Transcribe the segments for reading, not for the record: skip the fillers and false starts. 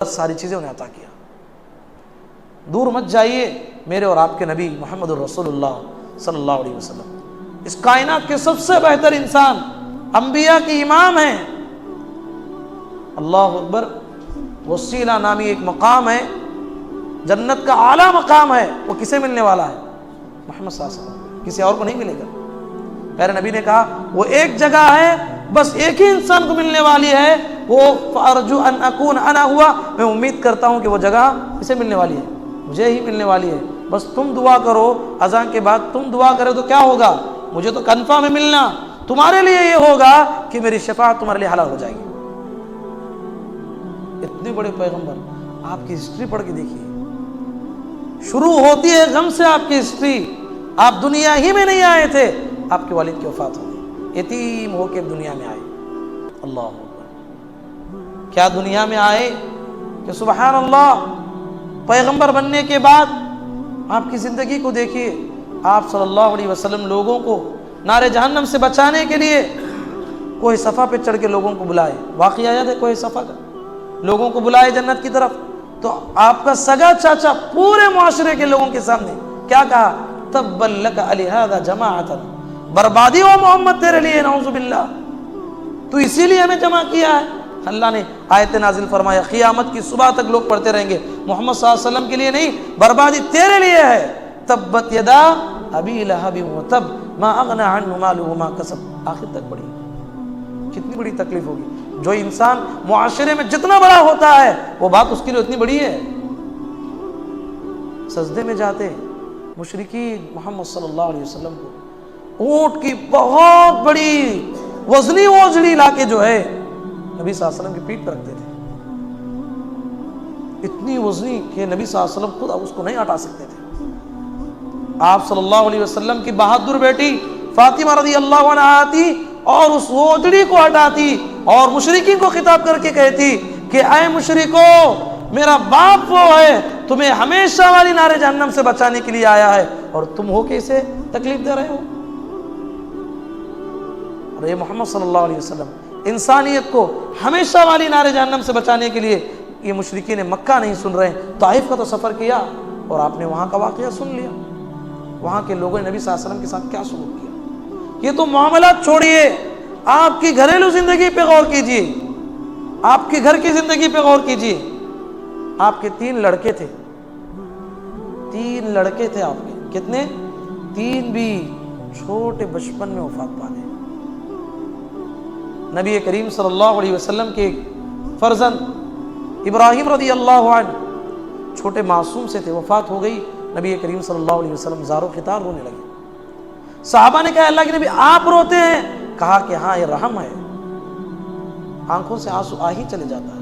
ساری چیزیں انہیں عطا کیا. دور مت جائیے میرے اور آپ کے نبی محمد الرسول اللہ صلی اللہ علیہ وسلم اس کائنات کے سب سے بہتر انسان، انبیاء کی امام ہیں. اللہ اکبر. وسیلہ نامی ایک مقام ہے، جنت کا اعلیٰ مقام ہے، وہ کسے ملنے والا ہے؟ محمد صلی اللہ علیہ وسلم، کسی اور کو نہیں ملے گا. پیارے نبی نے کہا وہ ایک جگہ ہے بس ایک ہی انسان کو ملنے والی ہے، وہ فارجو ان اکون انا ہوا، میں امید کرتا ہوں کہ وہ جگہ کسے ملنے والی ہے؟ مجھے ہی ملنے والی ہے. بس تم دعا کرو، اذان کے بعد تم دعا کرو تو کیا ہوگا؟ مجھے تو کنفرم ہے ملنا. تمہارے لیے یہ ہوگا کہ میری شفاعت تمہارے لیے حلال ہو جائے گی. اتنے بڑے پیغمبر، آپ کی ہسٹری پڑھ کے دیکھیے. شروع ہوتی ہے غم سے آپ کی ہسٹری. آپ دنیا ہی میں نہیں آئے تھے، آپ کے والد کی وفات ہو گئی، یتیم ہو کے دنیا میں آئے. اللہ اکبر. کیا دنیا میں آئے کہ سبحان اللہ پیغمبر بننے کے بعد آپ کی زندگی کو دیکھیے. آپ صلی اللہ علیہ وسلم لوگوں کو نار جہنم سے بچانے کے لیے کوہ صفا پہ چڑھ کے لوگوں کو بلائے. واقعہ یاد ہے کوہ صفا کا؟ لوگوں کو بلائے جنت کی طرف. تو آپ کا سگا چاچا پورے معاشرے کے لوگوں کے سامنے کیا کہا؟ تبا لک لہذا جماعتا، بربادی ہو محمد تیرے لیے، نعوذ باللہ، تو اسی لیے ہمیں جمع کیا ہے. اللہ نے آیت نازل فرمایا قیامت کی صبح تک لوگ پڑھتے رہیں گے محمد صلی اللہ علیہ وسلم کے لیے نہیں، بربادی تیرے لیے ہے. تبت یدا ابی لہب وتب ما اغنى عنه ماله وما کسب. آخر تک پڑھی. کتنی بڑی تکلیف ہوگی. جو انسان معاشرے میں جتنا بڑا ہوتا ہے وہ بات اس کے لیے اتنی بڑی ہے. سجدے میں جاتے مشرکین محمد صلی اللہ علیہ وسلم کو اونٹ کی بہت بڑی وزنی اوجڑی لا کے جو ہے نبی صلی اللہ علیہ وسلم کی پیٹھ پر رکھتے تھے. اتنی وزنی کہ نبی صلی اللہ علیہ وسلم خود اس کو نہیں ہٹا سکتے تھے. آپ صلی اللہ علیہ وسلم کی بہادر بیٹی فاطمہ رضی اللہ عنہ آتی اور اس اوجڑی کو ہٹاتی اور مشرکین کو خطاب کر کے کہتی کہ اے مشرکو، میرا باپ وہ ہے تمہیں ہمیشہ والی نار جہنم سے بچانے کے لیے آیا ہے اور تم ہو کے اسے تکلیف دے رہے ہو. اور یہ محمد صلی اللہ علیہ وسلم انسانیت کو ہمیشہ والی نار جہنم سے بچانے کے لیے، یہ مشرکین مکہ نہیں سن رہے ہیں، طائف کا تو سفر کیا اور آپ نے وہاں کا واقعہ سن لیا. وہاں کے لوگوں نے نبی صلی اللہ علیہ وسلم کے ساتھ کیا سلوک کیا. یہ تو معاملات چھوڑیے، آپ کی گھریلو زندگی پہ غور کیجیے، آپ کے گھر کی زندگی پہ غور کیجیے. آپ کے 3 لڑکے تھے، 3 لڑکے تھے آپ کے. کتنے؟ 3 بھی چھوٹے بچپن میں وفات پا گئے. نبی کریم صلی اللہ علیہ وسلم کے فرزند ابراہیم رضی اللہ عنہ چھوٹے معصوم سے تھے، وفات ہو گئی. نبی کریم صلی اللہ علیہ وسلم زار و خطار رونے لگے. صحابہ نے کہا اللہ کے نبی آپ روتے ہیں؟ کہا کہ ہاں یہ رحم ہے، آنکھوں سے آنسو آ ہی چلے جاتا ہے.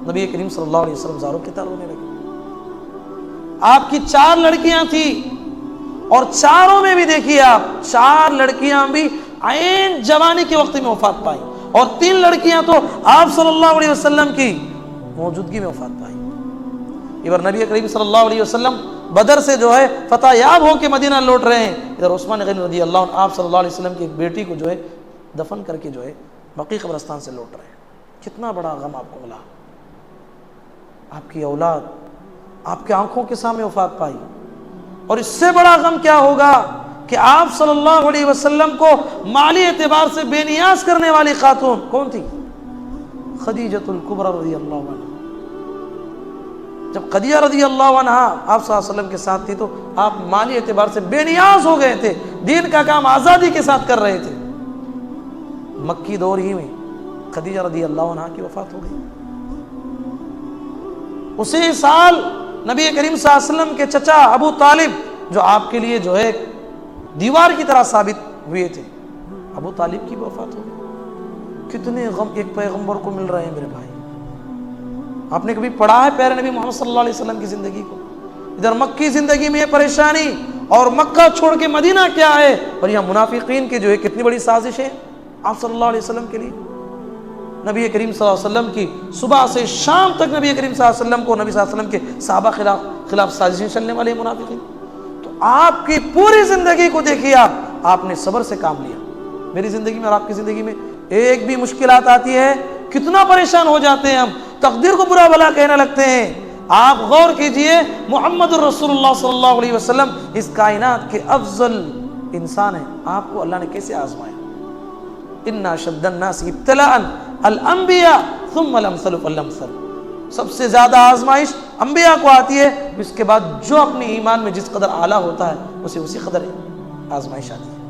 نبی کریم صلی اللہ علیہ وسلم زار و خطار رونے لگے. آپ کی 4 لڑکیاں تھیں اور چاروں میں بھی دیکھیے آپ 4 لڑکیاں بھی عین جوانی کے وقت میں وفات پائیں اور 3 لڑکیاں تو آپ صلی اللہ علیہ وسلم کی موجودگی میں وفات پائیں. ادھر نبی کریم صلی اللہ علیہ وسلم بدر سے جو ہے فتح یاب ہو کے مدینہ لوٹ رہے ہیں. ادھر عثمان غنی رضی اللہ عنہ آپ صلی اللہ علیہ وسلم کی ایک بیٹی کو جو ہے دفن کر کے جو ہے بقیع قبرستان سے لوٹ رہے ہیں. کتنا بڑا غم آپ کو ملا. آپ کی اولاد آپ کے آنکھوں کے سامنے وفات پائی. اور اس سے بڑا غم کیا ہوگا کہ آپ صلی اللہ علیہ وسلم کو مالی اعتبار سے بے نیاز کرنے والی خاتون کون تھی؟ خدیجۃ الکبریٰ رضی اللہ عنہ. جب خدیجہ رضی اللہ عنہ آپ صلی اللہ علیہ وسلم کے ساتھ تھی تو آپ مالی اعتبار سے بے نیاز ہو گئے تھے، دین کا کام آزادی کے ساتھ کر رہے تھے. مکی دور ہی میں خدیجہ رضی اللہ عنہ کی وفات ہو گئی. اسی سال نبی کریم صلی اللہ علیہ وسلم کے چچا ابو طالب جو آپ کے لیے جو ہے دیوار کی طرح ثابت ہوئے تھے، ابو طالب کی وفات ہو گئی. کتنے غم ایک پیغمبر کو مل رہے ہیں میرے بھائی. آپ نے کبھی پڑھا ہے پیارے نبی محمد صلی اللہ علیہ وسلم کی زندگی کو؟ ادھر مکی زندگی میں پریشانی اور مکہ چھوڑ کے مدینہ کیا ہے، اور یہاں منافقین کی جو ہے کتنی بڑی سازش ہے آپ صلی اللہ علیہ وسلم کے لیے. نبی کریم صلی اللہ علیہ وسلم کی صبح سے شام تک نبی کریم صلی اللہ علیہ وسلم کو نبی صلی اللہ علیہ وسلم کے صحابہ خلاف سازشیں چلنے والے منافقین. تو آپ کی پوری زندگی کو دیکھیے، آپ نے صبر سے کام لیا. میری زندگی میں اور آپ کی زندگی میں ایک بھی مشکلات آتی ہے کتنا پریشان ہو جاتے ہیں ہم. تقدیر کو برا بھلا کہنے لگتے ہیں۔ آپ غور کیجئے، محمد الرسول اللہ صلی اللہ علیہ وسلم اس کائنات کے افضل انسان ہیں، آپ کو اللہ نے کیسے آزمایا؟ اِنَّا أَشَدَّ النَّاسِ ابْتِلَاءً الْأَنْبِيَاءُ ثُمَّ الْأَمْثَلُ فَالْأَمْثَلُ۔ سب سے زیادہ آزمائش انبیاء کو آتی ہے، اس کے بعد جو اپنی ایمان میں جس قدر اعلیٰ ہوتا ہے اسے اسی قدر آزمائش آتی ہے۔